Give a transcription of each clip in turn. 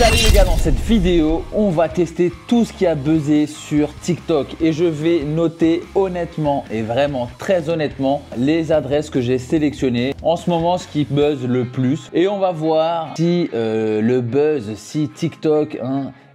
Salut les gars, dans cette vidéo, on va tester tout ce qui a buzzé sur TikTok et je vais noter honnêtement et vraiment très honnêtement les adresses que j'ai sélectionnées en ce moment, ce qui buzz le plus, et on va voir si le buzz, si TikTok,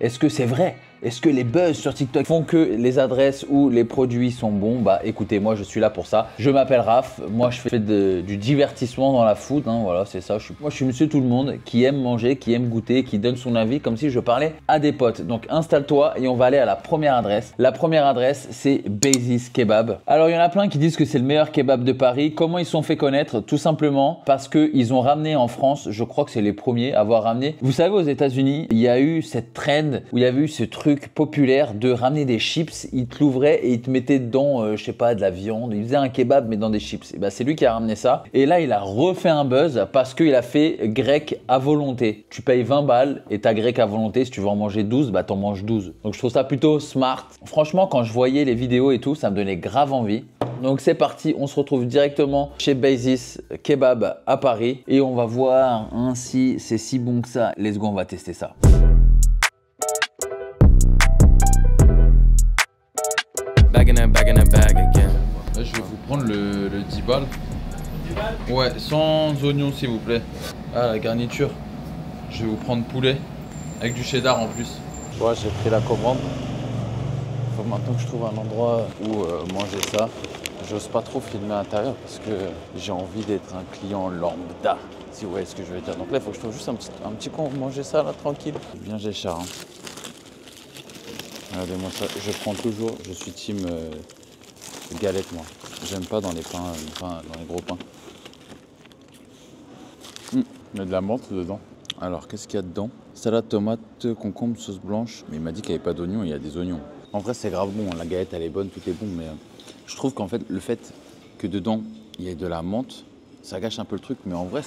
est-ce que c'est vrai? Est-ce que les buzz sur TikTok font que les adresses ou les produits sont bons? Bah écoutez, moi je suis là pour ça. Je m'appelle Raph, moi je fais du divertissement dans la food, voilà c'est ça. Moi je suis monsieur tout le monde qui aime manger, qui aime goûter, qui donne son avis comme si je parlais à des potes. Donc installe-toi et on va aller à la première adresse. La première adresse c'est Basis Kebab. Alors il y en a plein qui disent que c'est le meilleur kebab de Paris. Comment ils se sont fait connaître? Tout simplement parce qu'ils ont ramené en France, je crois que c'est les premiers à avoir ramené. Vous savez, aux États-Unis, il y a eu cette trend où il y avait eu ce truc populaire de ramener des chips, il te l'ouvrait et il te mettait dedans, je sais pas, de la viande, il faisait un kebab mais dans des chips. Et bah, c'est lui qui a ramené ça. Et là, il a refait un buzz parce qu'il a fait grec à volonté. Tu payes 20 balles et t'as grec à volonté. Si tu veux en manger 12, bah t'en manges 12. Donc je trouve ça plutôt smart. Franchement, quand je voyais les vidéos et tout, ça me donnait grave envie. Donc c'est parti, on se retrouve directement chez Basis Kebab à Paris et on va voir si c'est si bon que ça. Let's go, on va tester ça. Back in that bag again. Là, je vais vous prendre le 10 balles. 10 balles? Ouais, sans oignons s'il vous plaît. Ah, la garniture. Je vais vous prendre poulet avec du cheddar en plus. Ouais, j'ai pris la commande. Faut maintenant que je trouve un endroit où manger ça. J'ose pas trop filmer à l'intérieur parce que j'ai envie d'être un client lambda, si vous voyez ce que je veux dire. Donc là, il faut que je trouve juste un petit coin où manger ça là, tranquille. Bien Géchard. Regardez-moi ça, je prends toujours, je suis team galette moi. J'aime pas dans les pains, dans les gros pains. Il y a de la menthe dedans. Alors, qu'est-ce qu'il y a dedans? Salade, tomate, concombre, sauce blanche. Mais il m'a dit qu'il n'y avait pas d'oignons, il y a des oignons. En vrai, c'est grave bon, la galette elle est bonne, tout est bon. Mais je trouve qu'en fait, le fait que dedans il y ait de la menthe, ça gâche un peu le truc. Mais en vrai,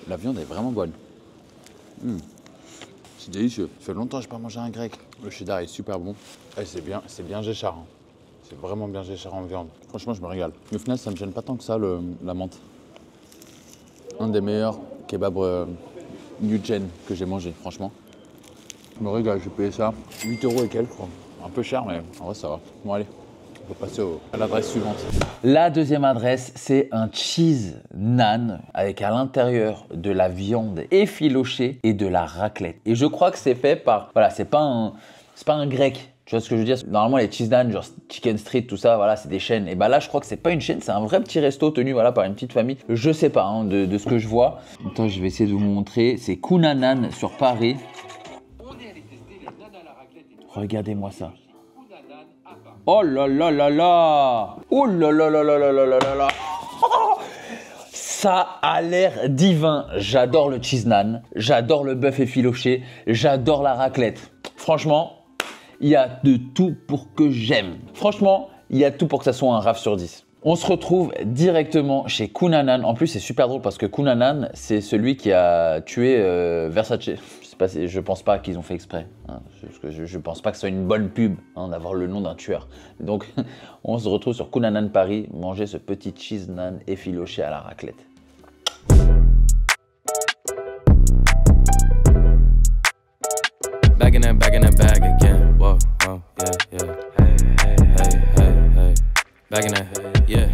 la viande est vraiment bonne. C'est délicieux. Ça fait longtemps que je n'ai pas mangé un grec. Le cheddar est super bon. Et c'est bien Géchard. C'est vraiment bien Géchard en viande. Franchement, je me régale. Mais au final, ça me gêne pas tant que ça, la menthe. Un des meilleurs kebabs new gen que j'ai mangé, franchement. Je me régale, j'ai payé ça 8 € et quelques. Un peu cher, mais en vrai, ça va. Bon, allez. On va passer à l'adresse suivante. La deuxième adresse, c'est un cheese naan avec à l'intérieur de la viande effilochée et de la raclette. Et je crois que c'est fait par... Voilà, c'est pas un grec. Tu vois ce que je veux dire? Normalement, les cheese naan, genre Chicken Street, tout ça, voilà, c'est des chaînes. Et bah là, je crois que c'est pas une chaîne, c'est un vrai petit resto tenu voilà, par une petite famille. Je sais pas de ce que je vois. Attends, je vais essayer de vous montrer. C'est Kunanan sur Paris. Regardez-moi ça. Oh là là là là! Oh là là là là là là là là là! Ça a l'air divin. J'adore le cheese naan, j'adore le bœuf effiloché, j'adore la raclette. Franchement, il y a de tout pour que j'aime. Franchement, il y a tout pour que ça soit un Raph sur 10. On se retrouve directement chez Kunanan. En plus, c'est super drôle parce que Kunanan, c'est celui qui a tué Versace. Je pense pas qu'ils ont fait exprès. Je pense pas que ce soit une bonne pub d'avoir le nom d'un tueur. Donc, on se retrouve sur Kunanan Paris, manger ce petit cheese naan effiloché à la raclette. Back in that bag again. Whoa, whoa, yeah. Hey. Back in that, yeah.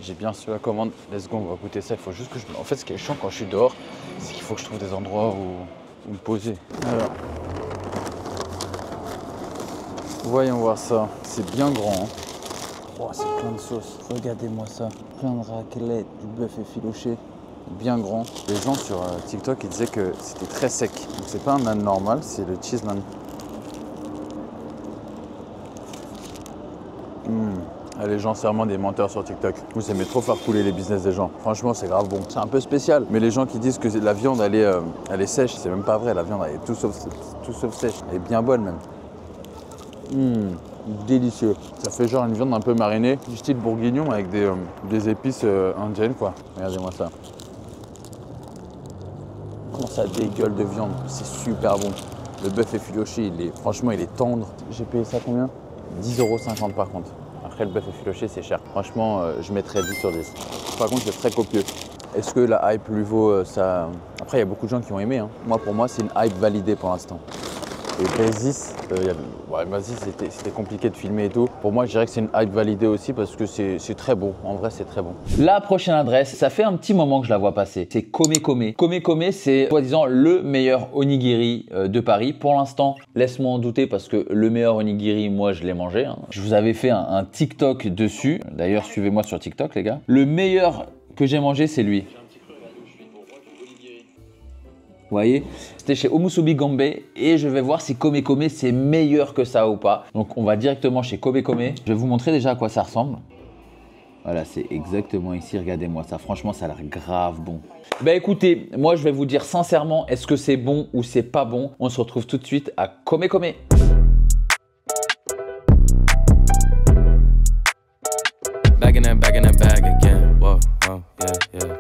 J'ai bien reçu la commande. Let's go, on va goûter ça. Il faut juste que En fait, ce qui est chiant quand je suis dehors, c'est qu'il faut que je trouve des endroits où me poser. Alors, voyons voir ça. C'est bien grand. Oh, c'est plein de sauce. Regardez-moi ça. Plein de raclette, du bœuf effiloché. Bien grand. Les gens sur TikTok, ils disaient que c'était très sec. Donc c'est pas un naan normal, c'est le cheese naan. Les gens, c'est vraiment des menteurs sur TikTok. Vous aimez trop faire couler les business des gens. Franchement, c'est grave bon. C'est un peu spécial. Mais les gens qui disent que la viande, elle est sèche, c'est même pas vrai. La viande, elle est tout sauf sèche. Elle est bien bonne même. Délicieux. Ça fait genre une viande un peu marinée, du style bourguignon avec des épices indiennes, quoi. Regardez-moi ça. Comment ça dégueule de viande. C'est super bon. Le bœuf effiloché, franchement, il est tendre. J'ai payé ça combien? 10,50 € par contre. Après, le bœuf effiloché, c'est cher. Franchement, je mettrais 10 sur 10. Par contre, c'est très copieux. Est-ce que la hype lui vaut ça? Après, il y a beaucoup de gens qui ont aimé. Hein. Moi, pour moi, c'est une hype validée pour l'instant. Et Basis, c'était compliqué de filmer et tout. Pour moi, je dirais que c'est une hype validée aussi parce que c'est très bon. En vrai, c'est très bon. La prochaine adresse, ça fait un petit moment que je la vois passer. C'est Komekome. Komekome, c'est soi-disant le meilleur onigiri de Paris. Pour l'instant, laisse-moi en douter parce que le meilleur onigiri, moi, je l'ai mangé. Hein. Je vous avais fait un TikTok dessus. D'ailleurs, suivez-moi sur TikTok, les gars. Le meilleur que j'ai mangé, c'est lui. Vous voyez, c'était chez Omusubi Gambe et je vais voir si Komekome c'est meilleur que ça ou pas. Donc on va directement chez Komekome. Je vais vous montrer déjà à quoi ça ressemble. Voilà, c'est exactement ici, regardez-moi ça. Franchement, ça a l'air grave bon. Bah écoutez, moi je vais vous dire sincèrement, est-ce que c'est bon ou c'est pas bon? On se retrouve tout de suite à Komekome. Back in that bag again. Whoa, whoa, yeah, yeah.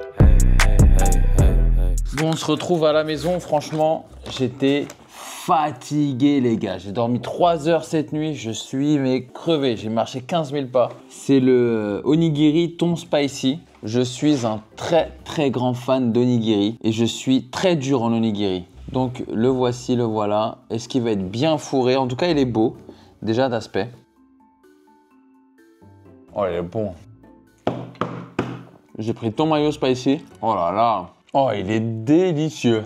Bon, on se retrouve à la maison. Franchement, j'étais fatigué, les gars. J'ai dormi 3 heures cette nuit. Je suis mais crevé. J'ai marché 15 000 pas. C'est le onigiri thon spicy. Je suis un très grand fan d'onigiri et je suis très dur en onigiri. Donc, le voici, le voilà. Est-ce qu'il va être bien fourré? En tout cas, il est beau, déjà d'aspect. Oh, il est bon. J'ai pris thon mayo spicy. Oh là là. Oh, il est délicieux.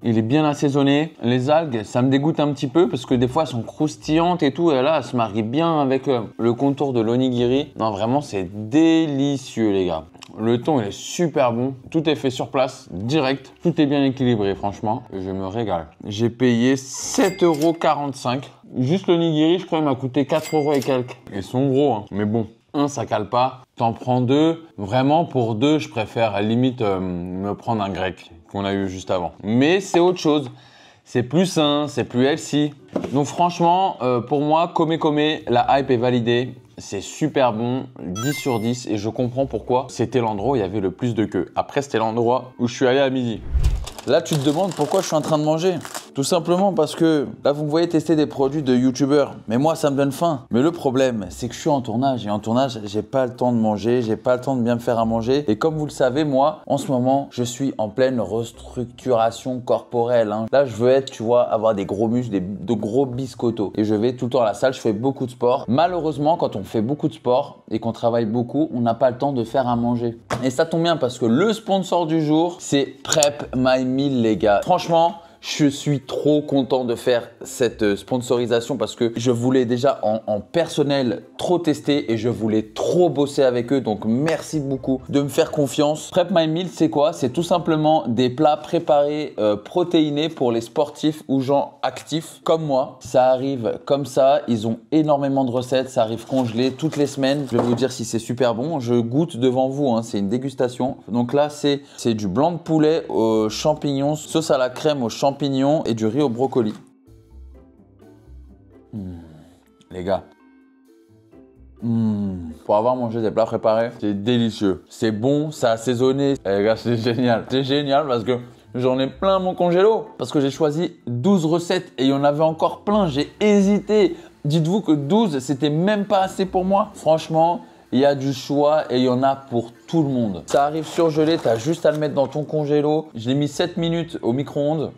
Il est bien assaisonné. Les algues, ça me dégoûte un petit peu parce que des fois, elles sont croustillantes et tout. Et là, elles se marient bien avec le contour de l'onigiri. Non, vraiment, c'est délicieux, les gars. Le thon, il est super bon. Tout est fait sur place, direct. Tout est bien équilibré, franchement. Je me régale. J'ai payé 7,45 €. Juste l'onigiri, je crois, il m'a coûté 4 € et quelques. Ils sont gros, hein. Mais bon. Un, ça cale pas. T'en prends 2. Vraiment, pour 2, je préfère à la limite me prendre un grec qu'on a eu juste avant. Mais c'est autre chose. C'est plus sain, c'est plus healthy. Donc franchement, pour moi, Komekome, la hype est validée. C'est super bon, 10 sur 10. Et je comprends pourquoi. C'était l'endroit où il y avait le plus de queue. Après, c'était l'endroit où je suis allé à midi. Là, tu te demandes pourquoi je suis en train de manger. Tout simplement parce que là, vous me voyez tester des produits de youtubeurs. Mais moi, ça me donne faim. Mais le problème, c'est que je suis en tournage. Et en tournage, j'ai pas le temps de manger. J'ai pas le temps de bien me faire à manger. Et comme vous le savez, moi, en ce moment, je suis en pleine restructuration corporelle. Hein. Là, je veux être, tu vois, avoir des gros muscles, de gros biscottos. Et je vais tout le temps à la salle. Je fais beaucoup de sport. Malheureusement, quand on fait beaucoup de sport et qu'on travaille beaucoup, on n'a pas le temps de faire à manger. Et ça tombe bien parce que le sponsor du jour, c'est Prep My Meal, les gars. Franchement, je suis trop content de faire cette sponsorisation parce que je voulais déjà en personnel trop tester et je voulais trop bosser avec eux. Donc, merci beaucoup de me faire confiance. Prep My Meal, c'est quoi? C'est tout simplement des plats préparés protéinés pour les sportifs ou gens actifs comme moi. Ça arrive comme ça. Ils ont énormément de recettes. Ça arrive congelé toutes les semaines. Je vais vous dire si c'est super bon. Je goûte devant vous. Hein. C'est une dégustation. Donc là, c'est du blanc de poulet aux champignons, sauce à la crème aux champignons et du riz au brocoli. Les gars, pour avoir mangé des plats préparés, c'est délicieux. C'est bon, c'est assaisonné. Et les gars, c'est génial. C'est génial parce que j'en ai plein mon congélo. Parce que j'ai choisi 12 recettes et il y en avait encore plein. J'ai hésité. Dites-vous que 12, c'était même pas assez pour moi. Franchement, il y a du choix et il y en a pour tout le monde. Ça arrive surgelé, tu as juste à le mettre dans ton congélo. Je l'ai mis 7 minutes au micro-ondes.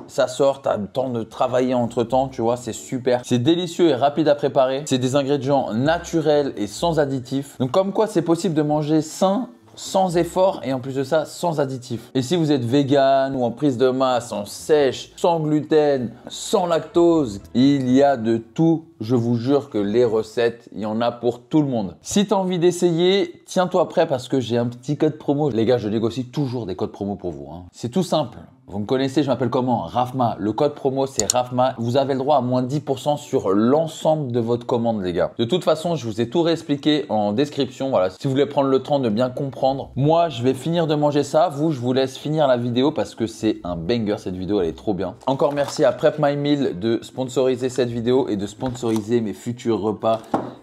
Ça sort, tu as le temps de travailler entre temps, tu vois, c'est super. C'est délicieux et rapide à préparer. C'est des ingrédients naturels et sans additifs. Donc comme quoi, c'est possible de manger sain, sans effort et en plus de ça, sans additifs. Et si vous êtes vegan ou en prise de masse, en sèche, sans gluten, sans lactose, il y a de tout. Je vous jure que les recettes, il y en a pour tout le monde. Si tu as envie d'essayer, tiens-toi prêt parce que j'ai un petit code promo. Les gars, je négocie toujours des codes promo pour vous. Hein. C'est tout simple. Vous me connaissez, je m'appelle comment? Rafma. Le code promo, c'est Rafma. Vous avez le droit à moins 10% sur l'ensemble de votre commande, les gars. De toute façon, je vous ai tout réexpliqué en description. Voilà, si vous voulez prendre le temps de bien comprendre. Moi, je vais finir de manger ça. Vous, je vous laisse finir la vidéo parce que c'est un banger. Cette vidéo, elle est trop bien. Encore merci à Prep My Meal de sponsoriser cette vidéo et de sponsoriser mes futurs repas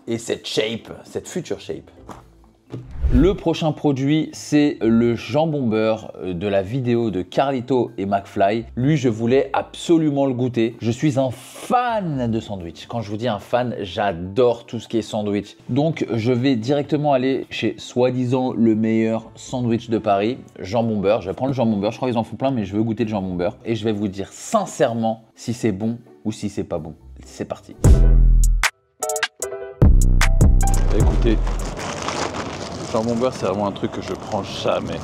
et cette shape, cette future shape. Le prochain produit, c'est le jambon beurre de la vidéo de Carlito et McFly. Lui, je voulais absolument le goûter. Je suis un fan de sandwich. Quand je vous dis un fan, j'adore tout ce qui est sandwich. Donc, je vais directement aller chez soi-disant le meilleur sandwich de Paris, jambon beurre. Je vais prendre le jambon beurre. Je crois qu'ils en font plein, mais je veux goûter le jambon beurre. Et je vais vous dire sincèrement si c'est bon ou si c'est pas bon. C'est parti. Écoutez, le jambon beurre, c'est vraiment un truc que je prends jamais.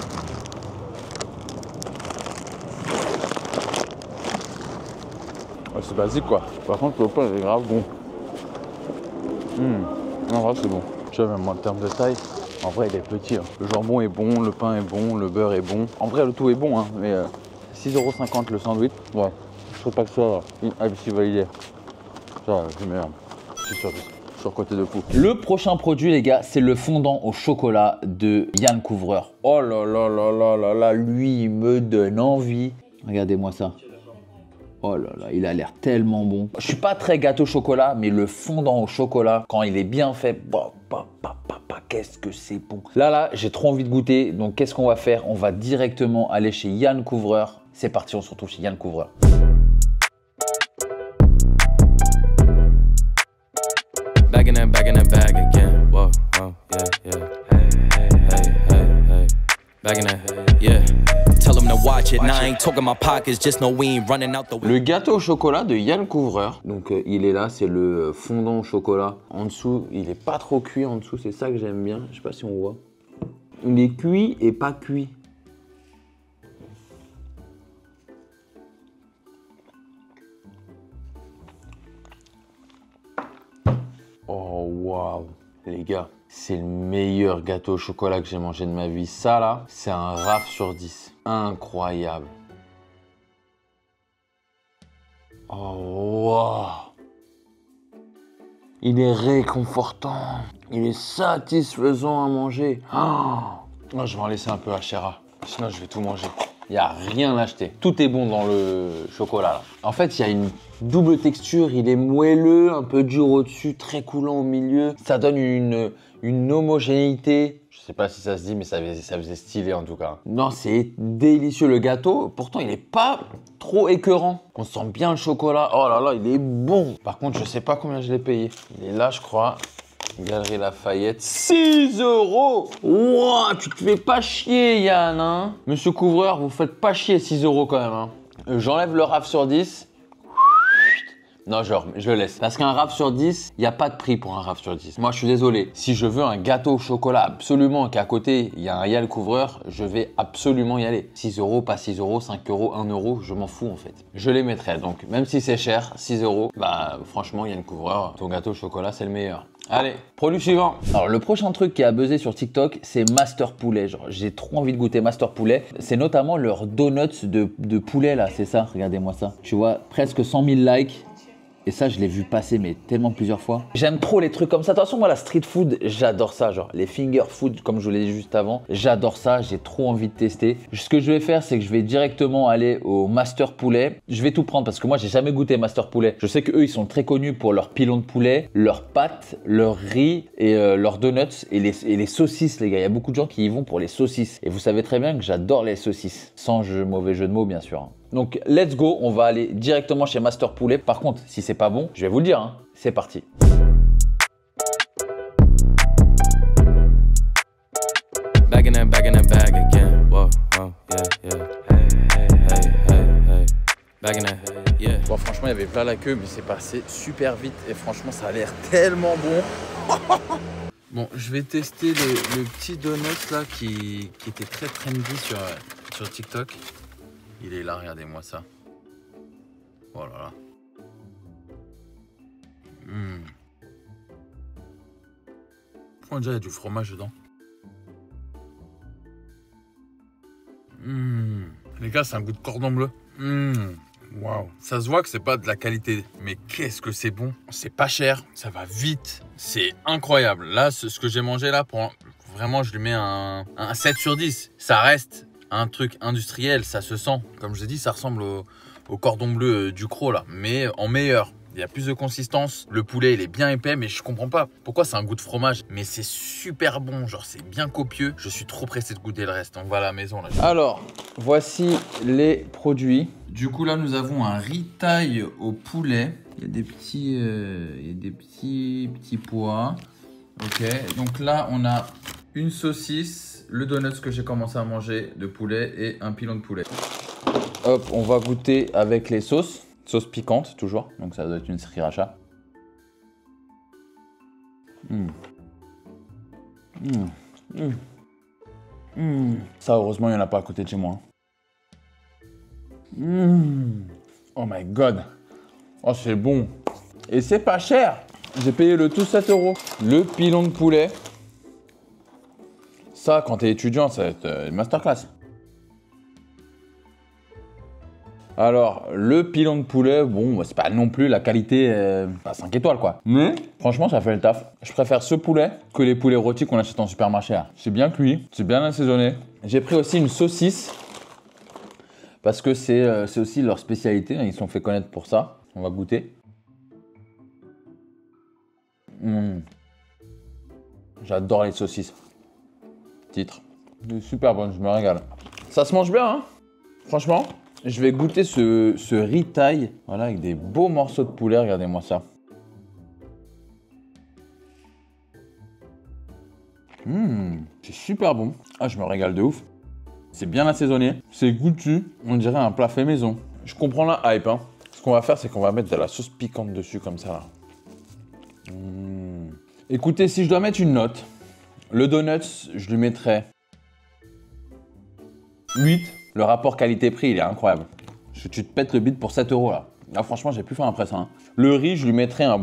Ouais, c'est basique quoi. Par contre, le pain il est grave bon. En vrai, c'est bon. Tu vois, même en termes de taille, en vrai, il est petit. Hein. Le jambon est bon, le pain est bon, le beurre est bon. En vrai, le tout est bon, hein, mais 6,50 € le sandwich. Ouais, je trouve pas que ça ABC validé. Ça, c'est meilleur. C'est sûr. Côté de fou. Le prochain produit, les gars, c'est le fondant au chocolat de Yann Couvreur. Oh là là là là là là, lui, il me donne envie. Regardez-moi ça. Oh là là, il a l'air tellement bon. Je suis pas très gâteau chocolat, mais le fondant au chocolat, quand il est bien fait, qu'est-ce que c'est bon. Là, j'ai trop envie de goûter. Donc, qu'est-ce qu'on va faire? On va directement aller chez Yann Couvreur. C'est parti, on se retrouve chez Yann Couvreur. Back in that bag again. Whoa, whoa, yeah, yeah. Hey, hey, hey, hey, hey. Back in that, yeah. Tell them to watch it. Now I ain't talking my pockets, just know we ain't running out the way. Le gâteau au chocolat de Yann Couvreur. Donc il est là, c'est le fondant au chocolat. En dessous, il est pas trop cuit en dessous, c'est ça que j'aime bien. Je sais pas si on voit. Il est cuit et pas cuit. Oh waouh, les gars, c'est le meilleur gâteau au chocolat que j'ai mangé de ma vie. Ça là, c'est un raf sur 10. Incroyable. Oh waouh. Il est réconfortant. Il est satisfaisant à manger. Oh, je vais en laisser un peu à Chéra. Sinon, je vais tout manger. Il n'y a rien à acheter. Tout est bon dans le chocolat là. En fait, il y a une double texture. Il est moelleux, un peu dur au-dessus, très coulant au milieu. Ça donne une homogénéité. Je sais pas si ça se dit, mais ça faisait stylé en tout cas. Non, c'est délicieux le gâteau. Pourtant, il n'est pas trop écœurant. On sent bien le chocolat. Oh là là, il est bon. Par contre, je sais pas combien je l'ai payé. Il est là, je crois. Galerie Lafayette, 6 €. Wow, tu te fais pas chier, Yann, hein. Monsieur Couvreur, vous faites pas chier, 6 € quand même, hein. J'enlève le raf sur 10. Non, genre, je le laisse. Parce qu'un raf sur 10, il n'y a pas de prix pour un raf sur 10. Moi, je suis désolé. Si je veux un gâteau au chocolat absolument, qu'à côté, il y a un Yann Couvreur, je vais absolument y aller. 6 €, pas 6 €, 5 €, 1 €, je m'en fous en fait. Je les mettrai. Donc, même si c'est cher, 6 €, bah franchement, Yann Couvreur, ton gâteau au chocolat, c'est le meilleur. Allez, produit suivant. Alors, le prochain truc qui a buzzé sur TikTok, c'est Master Poulet. Genre, j'ai trop envie de goûter Master Poulet. C'est notamment leurs donuts de poulet là, c'est ça. Regardez-moi ça. Tu vois, presque 100 000 likes. Et ça, je l'ai vu passer, mais tellement plusieurs fois. J'aime trop les trucs comme ça. De toute façon, moi, la street food, j'adore ça. Genre, les finger food, comme je vous l'ai dit juste avant, j'adore ça. J'ai trop envie de tester. Ce que je vais faire, c'est que je vais directement aller au Master Poulet. Je vais tout prendre parce que moi, j'ai jamais goûté Master Poulet. Je sais qu'eux, ils sont très connus pour leurs pilons de poulet, leurs pâtes, leur riz et leurs donuts et les saucisses, les gars. Il y a beaucoup de gens qui y vont pour les saucisses. Et vous savez très bien que j'adore les saucisses. Sans mauvais jeu de mots, bien sûr. Donc, let's go, on va aller directement chez Master Poulet. Par contre, si c'est pas bon, je vais vous le dire, hein. C'est parti. Back in that bag again. Whoa, whoa, yeah, yeah. Hey, hey, hey, hey, hey. Back in that, yeah. Bon, franchement, il y avait plein la queue, mais c'est passé super vite. Et franchement, ça a l'air tellement bon. Bon, je vais tester le petit donut là qui était très trendy sur TikTok. Il est là, regardez-moi ça. Oh là là. On dirait qu'il y a du fromage dedans. Les gars, c'est un goût de cordon bleu. Waouh. Ça se voit que c'est pas de la qualité, mais qu'est-ce que c'est bon. C'est pas cher, ça va vite. C'est incroyable. Là, ce que j'ai mangé là, vraiment, je lui mets un 7 sur 10. Ça reste un truc industriel, ça se sent. Comme je l'ai dit, ça ressemble au cordon bleu du Cros là, mais en meilleur. Il y a plus de consistance. Le poulet, il est bien épais, mais je comprends pas pourquoi c'est un goût de fromage. Mais c'est super bon, genre c'est bien copieux. Je suis trop pressé de goûter le reste. Donc voilà, à la maison là. Alors, voici les produits. Du coup là, nous avons un riz taille au poulet. Il y a des petits pois. Ok, donc là, on a une saucisse, le donut que j'ai commencé à manger de poulet et un pilon de poulet. Hop, on va goûter avec les sauces. Sauce piquante, toujours. Donc ça doit être une sriracha. Ça, heureusement, il n'y en a pas à côté de chez moi. Oh my god. Oh, c'est bon. Et c'est pas cher. J'ai payé le tout 7 €. Le pilon de poulet. Ça, quand t'es étudiant, ça va être une masterclass. Alors, le pilon de poulet, bon, c'est pas non plus la qualité 5 étoiles, quoi. Mais, franchement, ça fait le taf. Je préfère ce poulet que les poulets rôtis qu'on achète en supermarché, là. C'est bien cuit, c'est bien assaisonné. J'ai pris aussi une saucisse, parce que c'est aussi leur spécialité. Ils se sont fait connaître pour ça. On va goûter. J'adore les saucisses. Titre. C'est super bon, je me régale. Ça se mange bien, hein. Franchement. Je vais goûter ce riz taille, voilà, avec des beaux morceaux de poulet, regardez-moi ça. C'est super bon. Ah, je me régale de ouf. C'est bien assaisonné, c'est goûtu, on dirait un plat fait maison. Je comprends la hype, hein. Ce qu'on va faire, c'est qu'on va mettre de la sauce piquante dessus, comme ça, là. Écoutez, si je dois mettre une note, le donut, je lui mettrais 8. Le rapport qualité-prix, il est incroyable. Tu te pètes le bide pour 7 € là. Là, franchement, j'ai plus faim après ça. Hein. Le riz, je lui mettrais un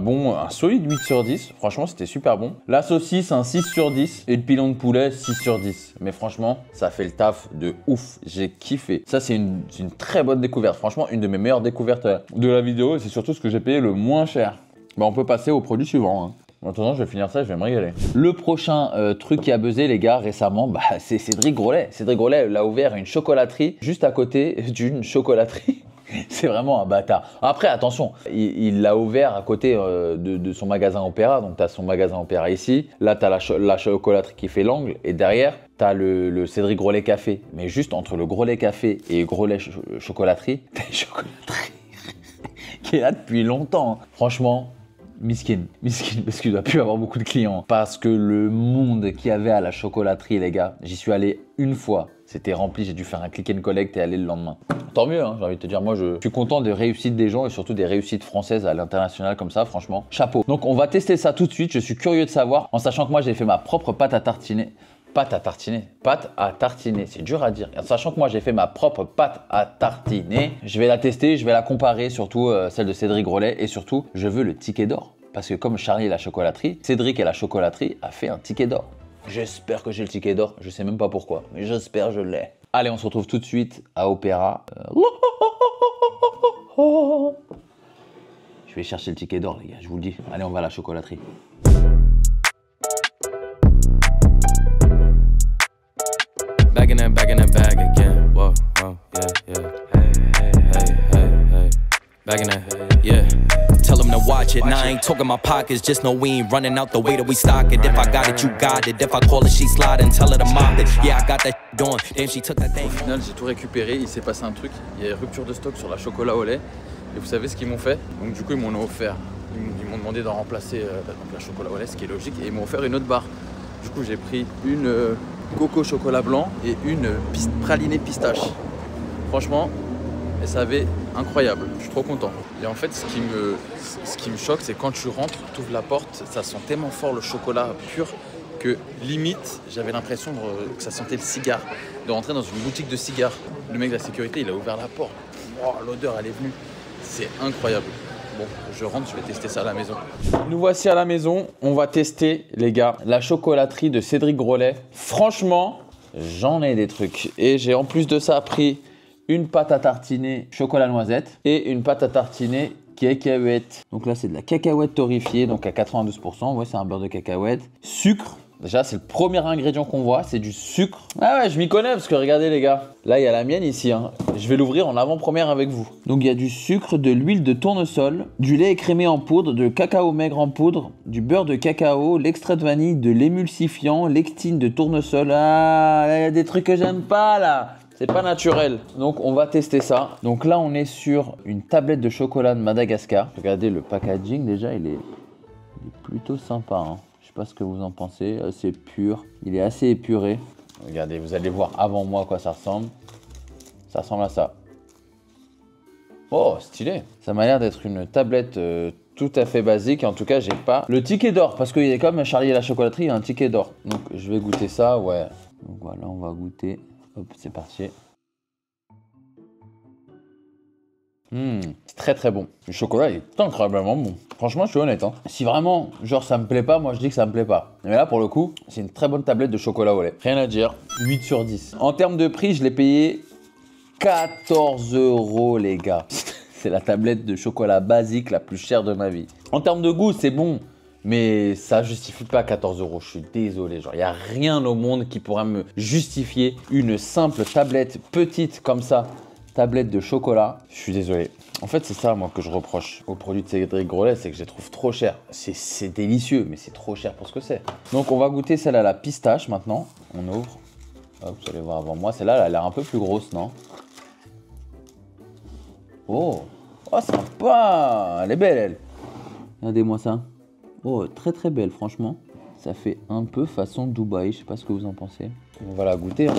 solide 8 sur 10. Franchement, c'était super bon. La saucisse, un 6 sur 10. Et le pilon de poulet, 6 sur 10. Mais franchement, ça fait le taf de ouf. J'ai kiffé. Ça, c'est une très bonne découverte. Franchement, une de mes meilleures découvertes de la vidéo. Et c'est surtout ce que j'ai payé le moins cher. Bah, on peut passer au produit suivant. Hein. Maintenant, je vais finir ça, je vais me régaler. Le prochain truc qui a buzzé, les gars, récemment, bah, c'est Cédric Grolet. Cédric Grolet, il a ouvert une chocolaterie juste à côté d'une chocolaterie. C'est vraiment un bâtard. Après, attention, il l'a ouvert à côté de son magasin Opéra. Donc, tu as son magasin Opéra ici. Là, tu as la chocolaterie qui fait l'angle. Et derrière, tu as le Cédric Grolet Café. Mais juste entre le Grolet Café et Grolet Chocolaterie, tu as une chocolaterie qui est là depuis longtemps. Franchement, miskin, parce qu'il doit plus avoir beaucoup de clients. Parce que le monde qu'il y avait à la chocolaterie, les gars, j'y suis allé une fois. C'était rempli, j'ai dû faire un click and collect et aller le lendemain. Tant mieux, hein, j'ai envie de te dire, moi je suis content des réussites des gens et surtout des réussites françaises à l'international comme ça, franchement, chapeau. Donc on va tester ça tout de suite, je suis curieux de savoir, en sachant que moi j'ai fait ma propre pâte à tartiner. Pâte à tartiner, c'est dur à dire. En sachant que moi j'ai fait ma propre pâte à tartiner, je vais la tester, je vais la comparer, surtout celle de Cédric Grolet et surtout, je veux le ticket d'or. Parce que comme Charlie et la chocolaterie, Cédric et la chocolaterie a fait un ticket d'or. J'espère que j'ai le ticket d'or, je sais même pas pourquoi, mais j'espère je l'ai. Allez, on se retrouve tout de suite à Opéra. Je vais chercher le ticket d'or, les gars, je vous le dis. Allez, on va à la chocolaterie. Back in that bag again. Whoa, whoa, yeah, yeah. Hey. Back in that, yeah. Tell them to watch it. Now I ain't talking my pockets, just know we ain't running out the way that we stock it. If I got it, you got it. If I call it, she slide and tell her to mop it. Yeah, I got that doing. Damn, she took that thing. Au final, j'ai tout récupéré. Il s'est passé un truc. Il y a rupture de stock sur la chocolat au lait. Et vous savez ce qu'ils m'ont fait? Donc du coup, ils m'en ont offert. Ils m'ont demandé d'en remplacer donc la chocolat au lait, ce qui est logique. Et ils m'ont offert une autre barre. Du coup, j'ai pris une coco chocolat blanc et une pralinée pistache. Franchement, elle savait incroyable. Je suis trop content. Et en fait, ce qui me choque, c'est quand tu rentres, tu ouvres la porte, ça sent tellement fort le chocolat pur que limite, j'avais l'impression que ça sentait le cigare, de rentrer dans une boutique de cigares. Le mec de la sécurité, il a ouvert la porte. Oh, l'odeur, elle est venue. C'est incroyable. Bon, je rentre, je vais tester ça à la maison. Nous voici à la maison. On va tester, les gars, la chocolaterie de Cédric Grolet. Franchement, j'en ai des trucs. Et j'ai en plus de ça pris une pâte à tartiner chocolat noisette et une pâte à tartiner cacahuète. Donc là, c'est de la cacahuète torréfiée, donc à 92%. Ouais, c'est un beurre de cacahuète. Sucre Déjà, c'est le premier ingrédient qu'on voit, c'est du sucre. Ah ouais, je m'y connais parce que regardez les gars. Là, il y a la mienne ici. Hein. Je vais l'ouvrir en avant-première avec vous. Donc, il y a du sucre, de l'huile de tournesol, du lait écrémé en poudre, de cacao maigre en poudre, du beurre de cacao, l'extrait de vanille, de l'émulsifiant, lectine de tournesol. Ah, là, il y a des trucs que j'aime pas là. C'est pas naturel. Donc on va tester ça. Donc là on est sur une tablette de chocolat de Madagascar. Regardez le packaging déjà, il est plutôt sympa. Hein. Je sais pas ce que vous en pensez. C'est pur. Il est assez épuré. Regardez, vous allez voir avant moi à quoi ça ressemble. Ça ressemble à ça. Oh, stylé. Ça m'a l'air d'être une tablette tout à fait basique. En tout cas, j'ai pas le ticket d'or parce qu'il est comme Charlie et la chocolaterie, il y a un ticket d'or. Donc je vais goûter ça, ouais. Donc voilà, on va goûter. Hop, c'est parti. C'est très très bon. Le chocolat est incroyablement bon. Franchement, je suis honnête. Hein. Si vraiment, genre, ça me plaît pas, moi je dis que ça me plaît pas. Mais là, pour le coup, c'est une très bonne tablette de chocolat au lait. Rien à dire. 8 sur 10. En termes de prix, je l'ai payé 14 €, les gars. C'est la tablette de chocolat basique la plus chère de ma vie. En termes de goût, c'est bon. Mais ça justifie pas 14 €, je suis désolé. Genre, il n'y a rien au monde qui pourra me justifier une simple tablette petite comme ça, tablette de chocolat. Je suis désolé. En fait, c'est ça, moi, que je reproche aux produits de Cédric Grolet, c'est que je les trouve trop chers. C'est délicieux, mais c'est trop cher pour ce que c'est. Donc, on va goûter celle à la pistache maintenant. On ouvre. Hop, vous allez voir avant moi. Celle-là, elle a l'air un peu plus grosse, non? Oh, oh, sympa. Elle est belle, elle. Regardez-moi ça. Oh, très très belle, franchement. Ça fait un peu façon Dubaï, je sais pas ce que vous en pensez. On va la goûter. Hein.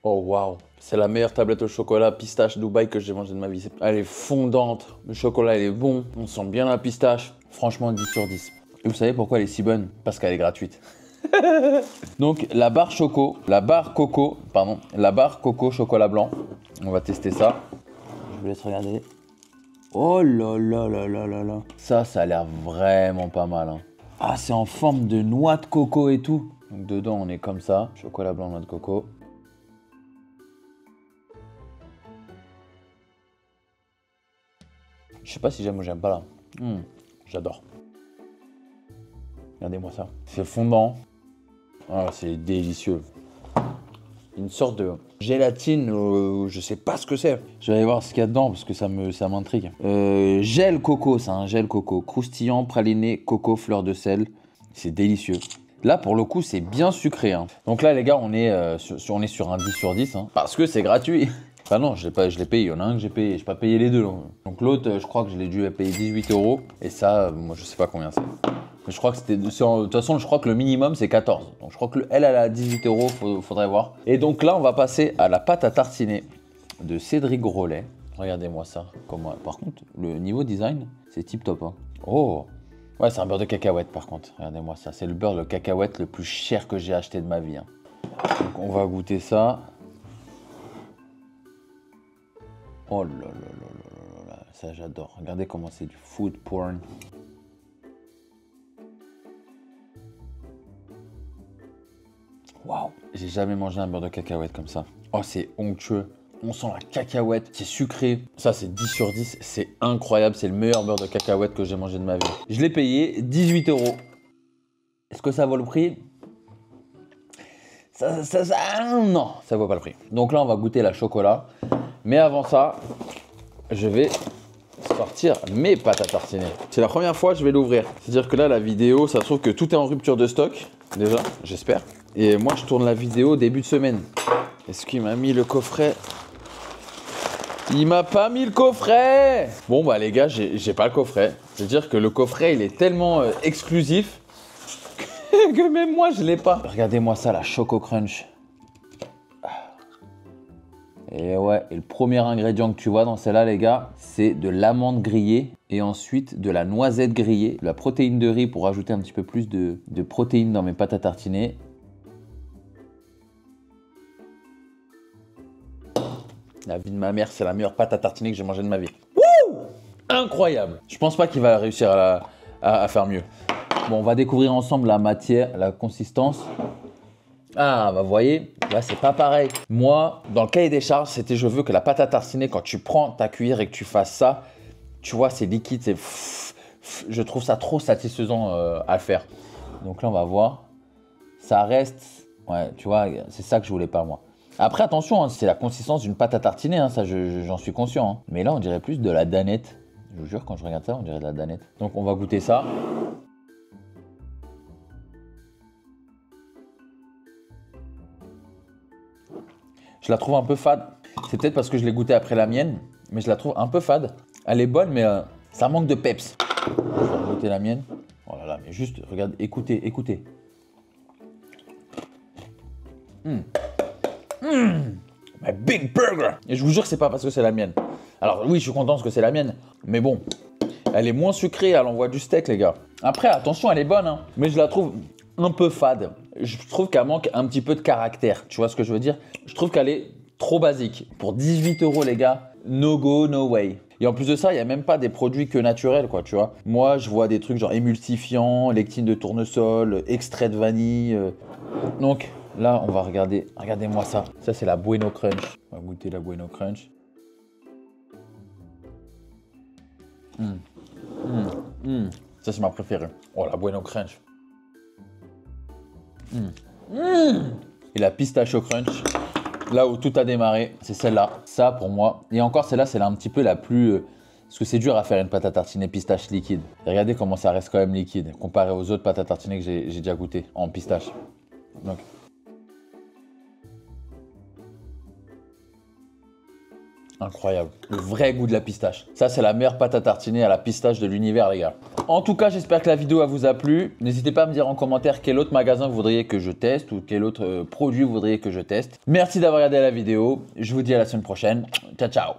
Oh waouh, c'est la meilleure tablette au chocolat pistache Dubaï que j'ai mangé de ma vie. Elle est fondante, le chocolat il est bon, on sent bien la pistache. Franchement 10 sur 10. Et vous savez pourquoi elle est si bonne? Parce qu'elle est gratuite. Donc la barre coco chocolat blanc. On va tester ça. Je vous laisse regarder. Oh là là là là là là. Ça a l'air vraiment pas mal. Hein. Ah, c'est en forme de noix de coco et tout. Donc dedans on est comme ça. Chocolat blanc, noix de coco. Je sais pas si j'aime ou j'aime pas là. J'adore. Regardez-moi ça. C'est fondant. Ah, c'est délicieux. Une sorte de gélatine, je sais pas ce que c'est. Je vais aller voir ce qu'il y a dedans parce que ça m'intrigue. Gel coco, c'est un gel coco. Croustillant, praliné, coco, fleur de sel. C'est délicieux. Là, pour le coup, c'est bien sucré. Hein. Donc là, les gars, on est sur un 10 sur 10. Hein, parce que c'est gratuit. Enfin non, je l'ai payé. Il y en a un que j'ai payé. Je n'ai pas payé les deux. Donc l'autre, je crois que je l'ai dû payer 18 €. Et ça, moi, je sais pas combien c'est. Mais je crois que c'était. De toute façon, je crois que le minimum, c'est 14. Donc je crois que elle a 18 €. Faudrait voir. Et donc là, on va passer à la pâte à tartiner de Cédric Grolet. Regardez-moi ça. Par contre, le niveau design, c'est tip top. Hein. Oh! Ouais, c'est un beurre de cacahuète par contre. Regardez-moi ça. C'est le beurre de cacahuète le plus cher que j'ai acheté de ma vie. Hein. Donc on va goûter ça. Oh là là là là là là. Ça, j'adore. Regardez comment c'est du food porn. Waouh! J'ai jamais mangé un beurre de cacahuète comme ça. Oh, c'est onctueux. On sent la cacahuète, c'est sucré. Ça, c'est 10 sur 10. C'est incroyable. C'est le meilleur beurre de cacahuète que j'ai mangé de ma vie. Je l'ai payé 18 €. Est-ce que ça vaut le prix? Non, ça vaut pas le prix. Donc là, on va goûter la chocolat. Mais avant ça, je vais sortir mes pâtes à tartiner. C'est la première fois que je vais l'ouvrir. C'est-à-dire que là, la vidéo, ça se trouve que tout est en rupture de stock. Déjà, j'espère. Et moi, je tourne la vidéo début de semaine. Est-ce qu'il m'a mis le coffret? Il m'a pas mis le coffret! Bon, bah les gars, j'ai pas le coffret. C'est-à-dire que le coffret, il est tellement exclusif que même moi, je l'ai pas. Regardez-moi ça, la Choco Crunch. Et ouais, et le premier ingrédient que tu vois dans celle-là, les gars, c'est de l'amande grillée et ensuite de la noisette grillée, de la protéine de riz pour rajouter un petit peu plus de protéines dans mes pâtes à tartiner. La vie de ma mère, c'est la meilleure pâte à tartiner que j'ai mangée de ma vie. Wouh! Incroyable! Je pense pas qu'il va réussir à faire mieux. Bon, on va découvrir ensemble la matière, la consistance. Ah, bah vous voyez, là c'est pas pareil. Moi, dans le cahier des charges, c'était je veux que la pâte à tartiner, quand tu prends ta cuillère et que tu fasses ça, tu vois, c'est liquide, c'est... Je trouve ça trop satisfaisant à faire. Donc là, on va voir. Ça reste... Ouais, tu vois, c'est ça que je voulais pas, moi. Après, attention, hein, c'est la consistance d'une pâte à tartiner, hein, ça j'en suis conscient. Hein. Mais là, on dirait plus de la danette. Je vous jure, quand je regarde ça, on dirait de la danette. Donc, on va goûter ça. Je la trouve un peu fade. C'est peut-être parce que je l'ai goûté après la mienne, mais je la trouve un peu fade. Elle est bonne, mais ça manque de peps. Je vais goûter la mienne. Oh là là, mais juste, regarde, écoutez, écoutez. My big burger. Et je vous jure que c'est pas parce que c'est la mienne. Alors oui, je suis content parce que c'est la mienne, mais bon, elle est moins sucrée à l'envoi du steak, les gars. Après, attention, elle est bonne, hein, mais je la trouve un peu fade. Je trouve qu'elle manque un petit peu de caractère. Tu vois ce que je veux dire? Je trouve qu'elle est trop basique. Pour 18 €, les gars, no go, no way. Et en plus de ça, il n'y a même pas des produits que naturels, quoi, tu vois. Moi, je vois des trucs genre émulsifiant, lectine de tournesol, extrait de vanille. Donc là, on va regarder. Regardez-moi ça. Ça, c'est la Bueno Crunch. On va goûter la Bueno Crunch. Ça, c'est ma préférée. Oh, la Bueno Crunch. Et la Pistachio Crunch. Là où tout a démarré, c'est celle-là. Ça, pour moi. Et encore, celle-là, c'est un petit peu la plus... parce que c'est dur à faire une pâte à tartiner pistache liquide. Et regardez comment ça reste quand même liquide, comparé aux autres pâtes à tartiner que j'ai déjà goûté en pistache. Donc... incroyable. Le vrai goût de la pistache. Ça, c'est la meilleure pâte à tartiner à la pistache de l'univers, les gars. En tout cas, j'espère que la vidéo vous a plu. N'hésitez pas à me dire en commentaire quel autre magasin vous voudriez que je teste ou quel autre produit vous voudriez que je teste. Merci d'avoir regardé la vidéo. Je vous dis à la semaine prochaine. Ciao, ciao.